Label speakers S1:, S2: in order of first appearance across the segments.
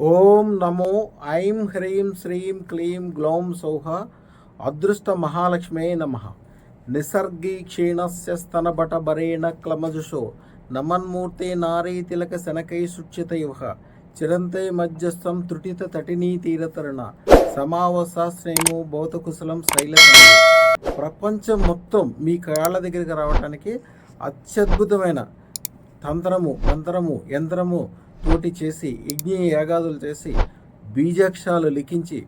S1: ఓం నమో ఐం హ్రీం శ్రీం క్లీం గ్లౌం సౌహ అదృష్ట మహాలక్ష్మే నమః. నిసర్గీ క్షీణస్య స్తనబటబరేణ క్లమజుషో నమన్మూర్తే నారీ తిలక శనకై సుక్షితయుః చిరంతే మధ్యస్థం త్రుటిత తటినీ తీరతరుణ సమావసాశ్రేణు భౌతకుశలం శైలసంగు. ప్రపంచం మొత్తం మీ కాళ్ళ దగ్గరికి రావడానికి అత్యద్భుతమైన తంత్రము మంత్రము యంత్రము తోటి చేసి యజ్ఞ యాగాదులు చేసి బీజాక్షరాలు లిఖించి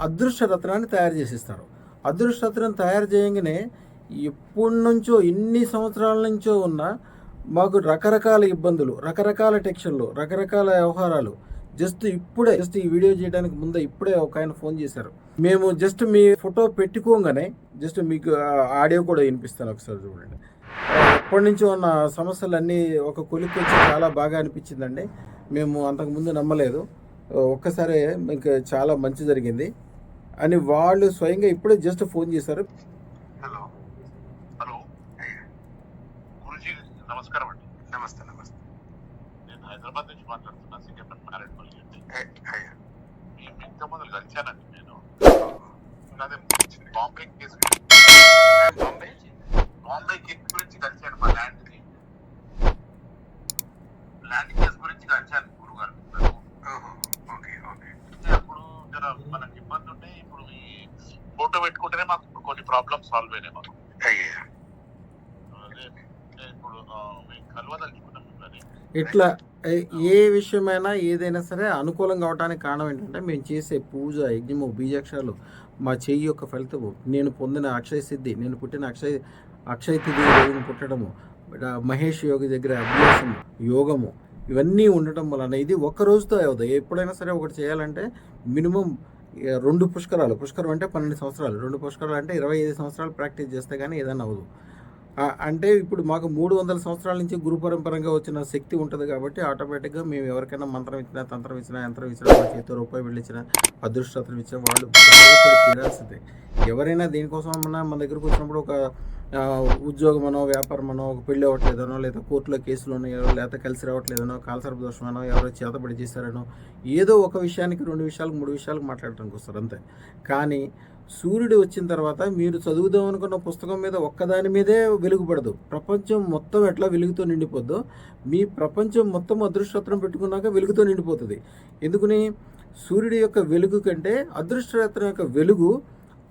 S1: అదృష్టరత్నాన్ని తయారు చేసిస్తారు. అదృష్టరత్నం తయారు చేయగానే ఎప్పటి నుంచో ఎన్ని సంవత్సరాల నుంచో ఉన్న మాకు రకరకాల ఇబ్బందులు, రకరకాల టెన్షన్లు, రకరకాల వ్యవహారాలు జస్ట్ ఈ వీడియో చేయడానికి ముందే ఇప్పుడే ఒక ఆయన ఫోన్ చేశారు. మేము జస్ట్ మీ ఫోటో పెట్టుకోగానే జస్ట్ మీకు ఆడియో కూడా వినిపిస్తాను, ఒకసారి చూడండి. ఎప్పటి నుంచో ఉన్న సమస్యలన్నీ ఒక కొలిక్కి వచ్చి చాలా బాగా అనిపించిందండి. మేము అంతకుముందు నమ్మలేదు, ఒక్కసారి ఇంకా చాలా మంచి జరిగింది అని వాళ్ళు స్వయంగా ఇప్పుడే జస్ట్ ఫోన్ చేశారు.
S2: హలో హలో గురుజీ నమస్కారం అండి.
S3: నమస్తే నమస్తే.
S2: నేను హైదరాబాద్ నుంచి మాట్లాడుతున్నా, సికింద్రాబాద్ మారేడుపల్లి అండి. ఇంత మొదలు కలిశానండి నేను. అదే బాంబే కేసు బాంబే కేసు గురించి కలిశాను. మా ల్యాండ్ కేసు గురించి కలిశాను గురుగారు. అప్పుడు జర మనకి ఇబ్బంది ఉంటే ఇప్పుడు ఈ ఫోటో పెట్టుకుంటేనే మాకు కొన్ని ప్రాబ్లమ్స్ సాల్వ్ అయినాయి మాకు. అదే ఇప్పుడు మేము కలవదలుచుకున్నాం.
S1: ఇట్లా ఏ విషయమైనా ఏదైనా సరే అనుకూలం కావడానికి కారణం ఏంటంటే మేము చేసే పూజ యజ్ఞము బీజాక్షరాలు మా చెయ్యి యొక్క ఫలితము, నేను పొందిన అక్షయ సిద్ధి, నేను పుట్టిన అక్షయ తిథి రోజున పుట్టడము, మహేష్ యోగి దగ్గర అభ్యాసము, యోగము, ఇవన్నీ ఉండటం వలన ఇది ఒక్క రోజుతో అవుతుంది. ఎప్పుడైనా సరే ఒకటి చేయాలంటే మినిమం 2 పుష్కరాలు, పుష్కరం అంటే 12 సంవత్సరాలు, 2 పుష్కరాలు అంటే 25 సంవత్సరాలు ప్రాక్టీస్ చేస్తే కానీ ఏదైనా అవ్వదు. అంటే ఇప్పుడు మాకు 300 సంవత్సరాల నుంచి గురు పరంపరంగా వచ్చిన శక్తి ఉంటుంది కాబట్టి ఆటోమేటిక్గా మేము ఎవరికైనా మంత్రం ఇచ్చినా, తంత్రం ఇచ్చినా, యంత్రం ఇచ్చినా, మా చేతితో రూపాయి వెళ్ళిచ్చినా, అదృష్టం ఇచ్చినా వాళ్ళు తీరాల్సిందే. ఎవరైనా దేనికోసం మన దగ్గరకు వచ్చినప్పుడు ఒక ఉద్యోగమనో, వ్యాపారమనో, ఒక పెళ్ళి అవ్వట్లేదనో, లేదా కోర్టులో కేసులు ఉన్నాయో, లేదా కలిసి రావట్లేదనో, కాల్సర్ప దోషమనో, ఎవరో చేతబడి చేశారనో, ఏదో ఒక విషయానికి 2 విషయాలకు 3 విషయాలకు మాట్లాడటానికి వస్తారు అంతే. కానీ సూర్యుడు వచ్చిన తర్వాత మీరు చదువుదాం అనుకున్న పుస్తకం మీద ఒక్కదాని మీదే వెలుగుపడదు. ప్రపంచం మొత్తం ఎట్లా వెలుగుతో నిండిపోద్దో మీ ప్రపంచం మొత్తం అదృష్టరత్నం పెట్టుకున్నాక వెలుగుతో నిండిపోతుంది. ఎందుకని? సూర్యుడి యొక్క వెలుగు కంటే అదృష్టరత్నం యొక్క వెలుగు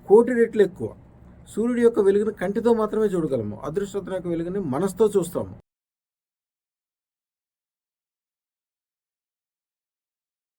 S1: 1,000,000 రెట్లు ఎక్కువ. సూర్యుడి యొక్క వెలుగుని కంటితో మాత్రమే చూడగలము, అదృష్టరత్నం యొక్క వెలుగుని మనసుతో చూస్తాము.